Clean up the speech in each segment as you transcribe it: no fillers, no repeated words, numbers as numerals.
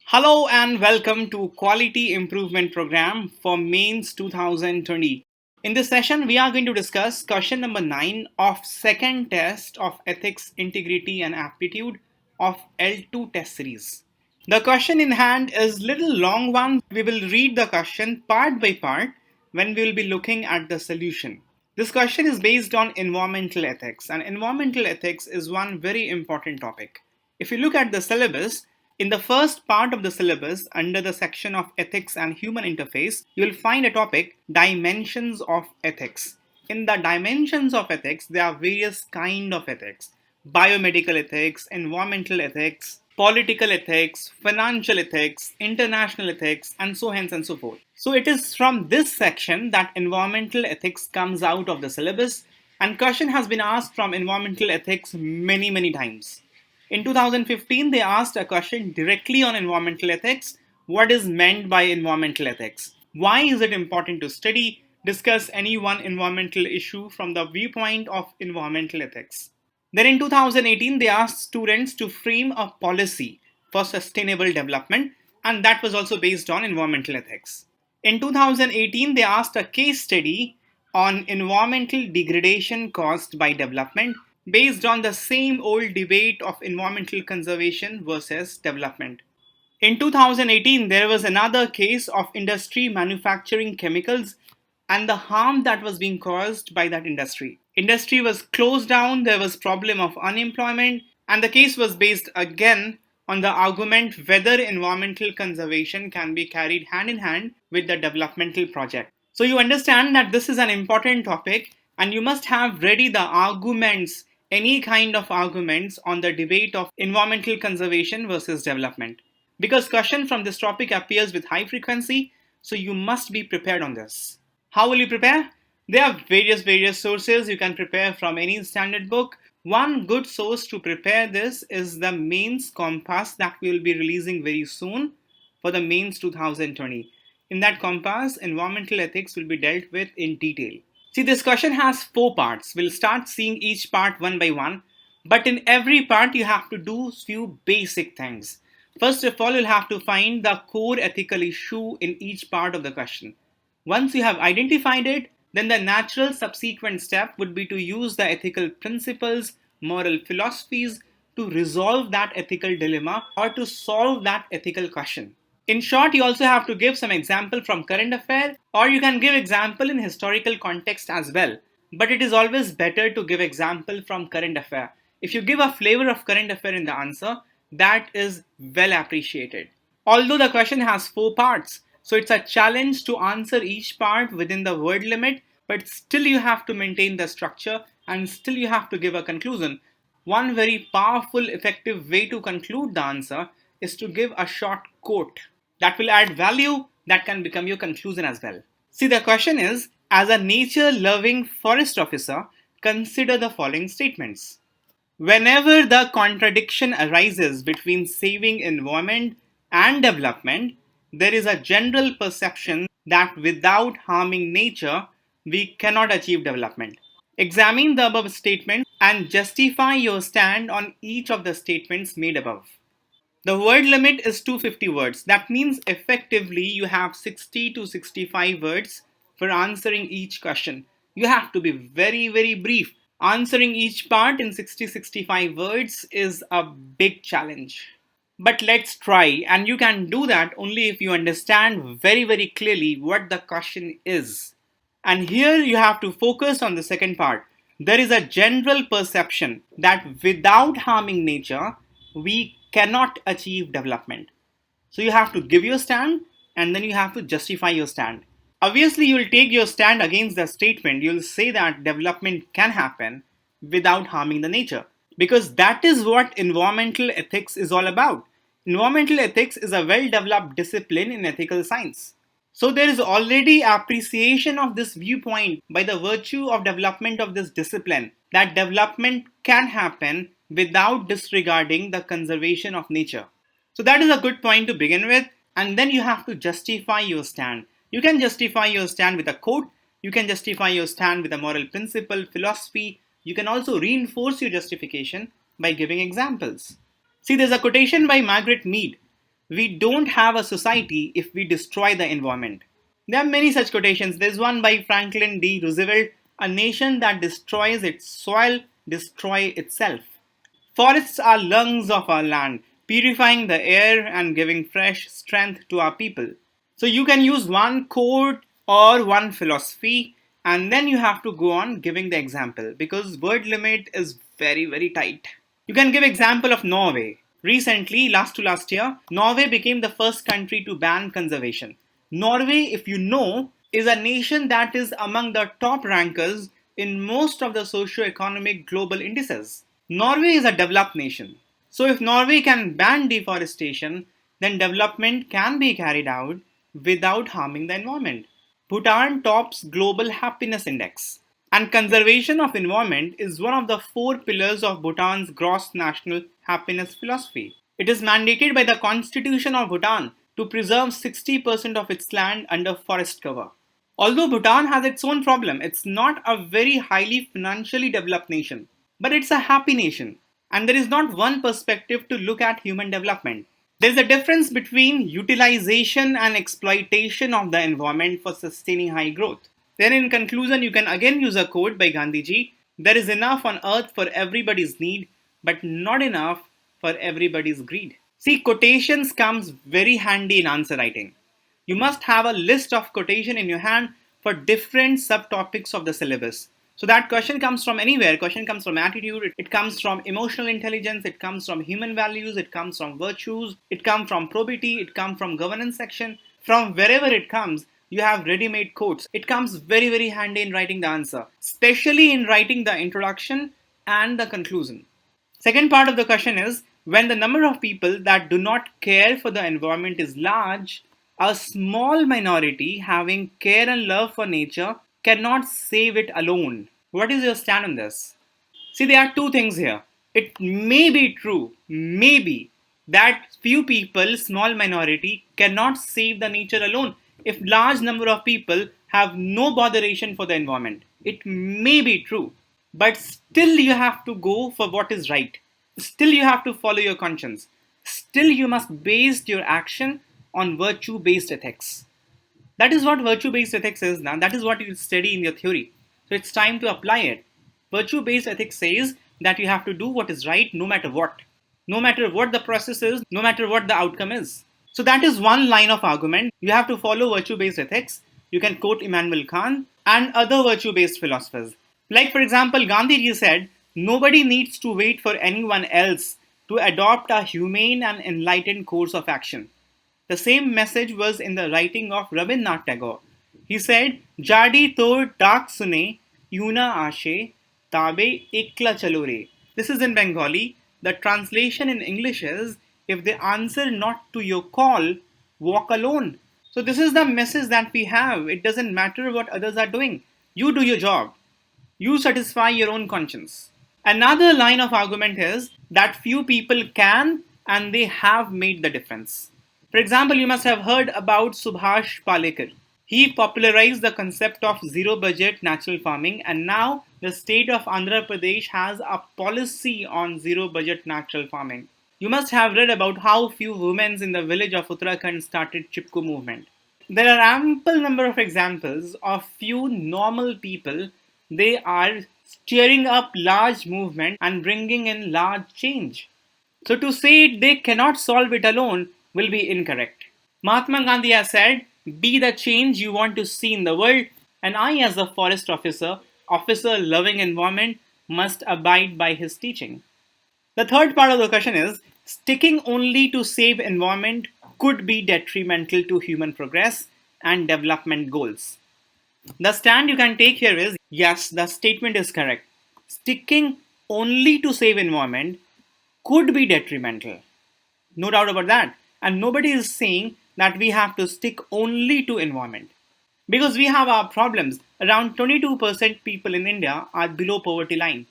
Hello and welcome to Quality Improvement Program for Mains 2020. In this session, we are going to discuss question number 9 of second test of Ethics, Integrity and Aptitude of L2 test series. The question in hand is little long one. We will read the question part by part when we will be looking at the solution. This question is based on environmental ethics, and environmental ethics is one very important topic. If you look at the syllabus, in the first part of the syllabus, under the section of ethics and human interface, you will find a topic, dimensions of ethics. In the dimensions of ethics, there are various kind of ethics: biomedical ethics, environmental ethics, political ethics, financial ethics, international ethics, and so hence and so forth. So it is from this section that environmental ethics comes out of the syllabus, and question has been asked from environmental ethics many times. In 2015, they asked a question directly on environmental ethics. What is meant by environmental ethics? Why is it important to study, discuss any one environmental issue from the viewpoint of environmental ethics? Then in 2018, they asked students to frame a policy for sustainable development, and that was also based on environmental ethics. In 2018, they asked a case study on environmental degradation caused by development based on the same old debate of environmental conservation versus development. In 2018, there was another case of industry manufacturing chemicals and the harm that was being caused by that industry. Industry was closed down, there was problem of unemployment, and the case was based again on the argument whether environmental conservation can be carried hand in hand with the developmental project. So you understand that this is an important topic and you must have ready the arguments, any kind of arguments on the debate of environmental conservation versus development. Because question from this topic appears with high frequency, so you must be prepared on this. How will you prepare? There are various sources you can prepare from any standard book. One good source to prepare this is the mains compass that we will be releasing very soon for the mains 2020. In that compass, environmental ethics will be dealt with in detail. See, this question has 4 parts. We'll start seeing each part one by one, but in every part you have to do few basic things. First of all, you'll have to find the core ethical issue in each part of the question. Once you have identified it, then the natural subsequent step would be to use the ethical principles, moral philosophies to resolve that ethical dilemma or to solve that ethical question. In short, you also have to give some example from current affair, or you can give example in historical context as well. But it is always better to give example from current affair. If you give a flavor of current affair in the answer, that is well appreciated. Although the question has 4 parts, so it's a challenge to answer each part within the word limit, but still you have to maintain the structure and still you have to give a conclusion. One very powerful, effective way to conclude the answer is to give a short quote. That will add value that can become your conclusion as well. See, the question is, as a nature-loving forest officer, consider the following statements. Whenever the contradiction arises between saving environment and development, there is a general perception that without harming nature, we cannot achieve development. Examine the above statements and justify your stand on each of the statements made above. The word limit is 250 words. That means effectively you have 60 to 65 words for answering each question. You have to be very brief. Answering each part in 60-65 words is a big challenge. But let's try, and you can do that only if you understand very clearly what the question is. And here you have to focus on the second part. There is a general perception that without harming nature, we cannot achieve development. So you have to give your stand and then you have to justify your stand. Obviously, you will take your stand against the statement. You will say that development can happen without harming the nature, because that is what environmental ethics is all about. Environmental ethics is a well-developed discipline in ethical science. So there is already appreciation of this viewpoint by the virtue of development of this discipline, that development can happen without disregarding the conservation of nature. So that is a good point to begin with, and then you have to justify your stand. You can justify your stand with a quote, You can justify your stand with a moral principle, philosophy. You can also reinforce your justification by giving examples. See, there's a quotation by Margaret Mead: "We don't have a society if we destroy the environment." There are many such quotations. There's one by Franklin D. Roosevelt: "A nation that destroys its soil destroys itself." Forests are lungs of our land, purifying the air and giving fresh strength to our people. So you can use one quote or one philosophy, and then you have to go on giving the example because word limit is very, very tight. You can give example of Norway. Recently, last to last year, Norway became the first country to ban conservation. Norway, if you know, is a nation that is among the top rankers in most of the socio-economic global indices. Norway is a developed nation. So if Norway can ban deforestation, then development can be carried out without harming the environment. Bhutan tops global happiness index. And conservation of environment is one of the four pillars of Bhutan's gross national happiness philosophy. It is mandated by the constitution of Bhutan to preserve 60% of its land under forest cover. Although Bhutan has its own problem, it's not a very highly financially developed nation, but it's a happy nation. And there is not one perspective to look at human development. There is a difference between utilization and exploitation of the environment for sustaining high growth. Then, in conclusion, you can again use a quote by Gandhiji: "There is enough on earth for everybody's need, but not enough for everybody's greed." See, quotations comes very handy in answer writing. You must have a list of quotation in your hand for different subtopics of the syllabus. So that question comes from anywhere. Question comes from attitude, it comes from emotional intelligence, it comes from human values, it comes from virtues, it comes from probity, it comes from governance section. From wherever it comes, you have ready-made quotes. It comes very, very handy in writing the answer, especially in writing the introduction and the conclusion. Second part of the question is, when the number of people that do not care for the environment is large, a small minority having care and love for nature cannot save it alone. What is your stand on this? See, there are two things here. It may be true, maybe, that few people, small minority, cannot save the nature alone if large number of people have no botheration for the environment. It may be true, but still you have to go for what is right. Still you have to follow your conscience. Still you must base your action on virtue-based ethics. That is what virtue-based ethics is now. That is what you study in your theory. So it's time to apply it. Virtue-based ethics says that you have to do what is right no matter what. No matter what the process is, no matter what the outcome is. So that is one line of argument. You have to follow virtue-based ethics. You can quote Immanuel Kant and other virtue-based philosophers. Like for example, Gandhiji said, "Nobody needs to wait for anyone else to adopt a humane and enlightened course of action." The same message was in the writing of Rabindranath Tagore. He said, "Jadi tor dak sune, yuna ashe, tabe ekla chalore." This is in Bengali. The translation in English is, "If they answer not to your call, walk alone." So this is the message that we have. It doesn't matter what others are doing. You do your job. You satisfy your own conscience. Another line of argument is that few people can and they have made the difference. For example, you must have heard about Subhash Palekar. He popularized the concept of zero budget natural farming, and now the state of Andhra Pradesh has a policy on zero budget natural farming. You must have read about how few women in the village of Uttarakhand started Chipko movement. There are ample number of examples of few normal people. They are stirring up large movement and bringing in large change. So to say they cannot solve it alone will be incorrect. Mahatma Gandhi has said, "Be the change you want to see in the world," and I as a forest officer loving environment, must abide by his teaching. The third part of the question is, sticking only to save environment could be detrimental to human progress and development goals. The stand you can take here is, yes, the statement is correct. Sticking only to save environment could be detrimental. No doubt about that. And nobody is saying that we have to stick only to environment. Because we have our problems. Around 22% people in India are below poverty line.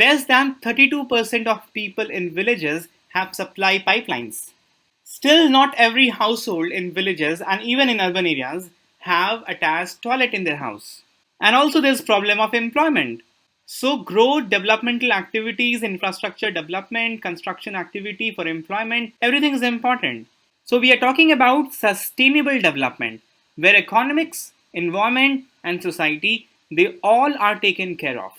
Less than 32% of people in villages have supply pipelines. Still, not every household in villages and even in urban areas have attached toilet in their house. And also there's problem of employment. So growth, developmental activities, infrastructure development, construction activity for employment, everything is important. So we are talking about sustainable development, where economics, environment, and society, they all are taken care of.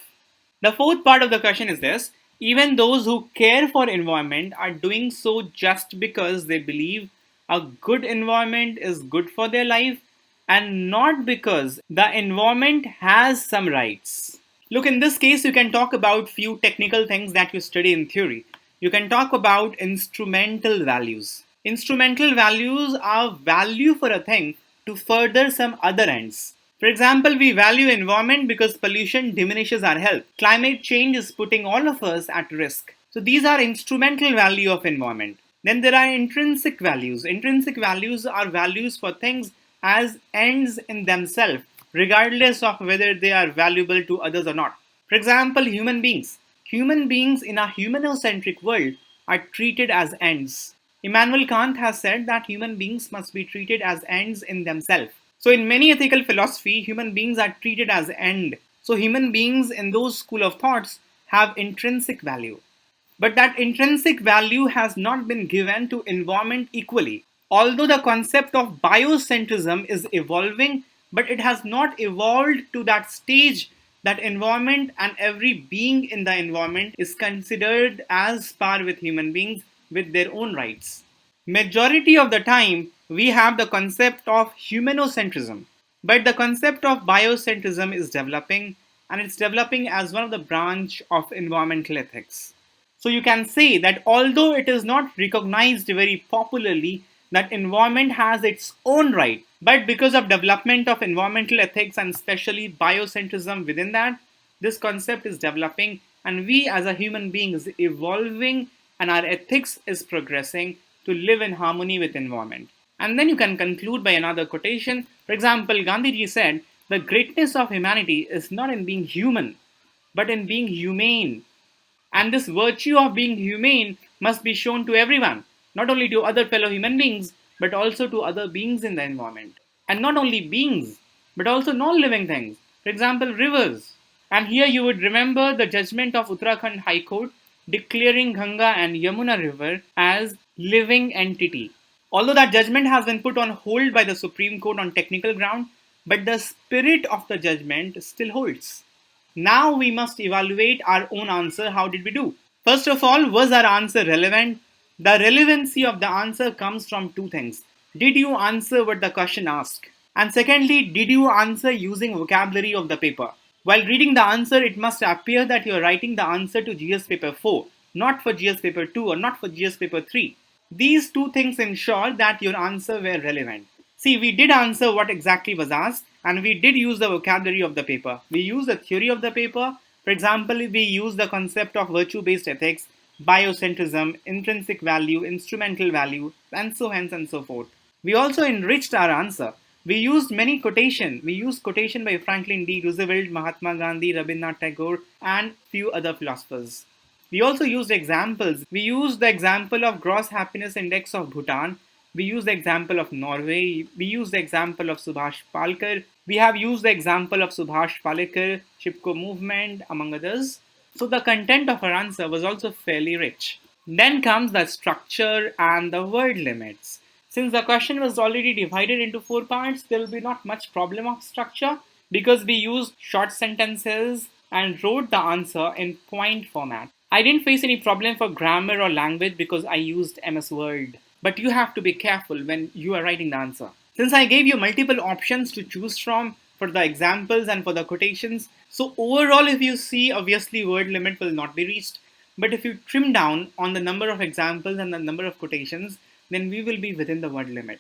The fourth part of the question is this: even those who care for environment are doing so just because they believe a good environment is good for their life and not because the environment has some rights. Look, in this case, you can talk about few technical things that you study in theory. You can talk about instrumental values. Instrumental values are value for a thing to further some other ends. For example, we value environment because pollution diminishes our health. Climate change is putting all of us at risk. So these are instrumental value of environment. Then there are intrinsic values. Intrinsic values are values for things as ends in themselves, regardless of whether they are valuable to others or not. For example, human beings. Human beings in a humanocentric world are treated as ends. Immanuel Kant has said that human beings must be treated as ends in themselves. So in many ethical philosophy, human beings are treated as end. So human beings in those school of thoughts have intrinsic value. But that intrinsic value has not been given to environment equally. Although the concept of biocentrism is evolving, but it has not evolved to that stage that environment and every being in the environment is considered as par with human beings with their own rights. Majority of the time, we have the concept of humanocentrism, but the concept of biocentrism is developing, and it's developing as one of the branch of environmental ethics. So you can say that although it is not recognized very popularly that environment has its own right, but because of development of environmental ethics and especially biocentrism within that, this concept is developing and we as a human being is evolving and our ethics is progressing to live in harmony with environment. And then you can conclude by another quotation. For example, Gandhiji said, the greatness of humanity is not in being human, but in being humane. And this virtue of being humane must be shown to everyone, not only to other fellow human beings, but also to other beings in the environment. And not only beings, but also non living things. For example, rivers. And here you would remember the judgment of Uttarakhand High Court declaring Ganga and Yamuna River as living entity. Although that judgment has been put on hold by the Supreme Court on technical ground, but the spirit of the judgment still holds. Now we must evaluate our own answer. How did we do? First of all, was our answer relevant? The relevancy of the answer comes from two things. Did you answer what the question asked? And secondly, did you answer using vocabulary of the paper? While reading the answer, it must appear that you are writing the answer to GS paper 4, not for GS paper 2 or not for GS paper 3. These two things ensure that your answer were relevant. See, we did answer what exactly was asked and we did use the vocabulary of the paper. We used the theory of the paper. For example, we used the concept of virtue-based ethics, biocentrism, intrinsic value, instrumental value, and so hence and so forth. We also enriched our answer. We used many quotation. We used quotation by Franklin D. Roosevelt, Mahatma Gandhi, Rabindranath Tagore, and few other philosophers. We also used examples. We used the example of gross happiness index of Bhutan. We used the example of Norway. We used the example of Subhash Palkar. We have used the example of Subhash Palekar, Chipko movement, among others. So the content of our answer was also fairly rich. Then comes the structure and the word limits. Since the question was already divided into four parts, there will be not much problem of structure because we used short sentences and wrote the answer in point format. I didn't face any problem for grammar or language because I used MS Word. But you have to be careful when you are writing the answer. Since I gave you multiple options to choose from for the examples and for the quotations, so overall if you see, obviously word limit will not be reached. But if you trim down on the number of examples and the number of quotations, then we will be within the word limit.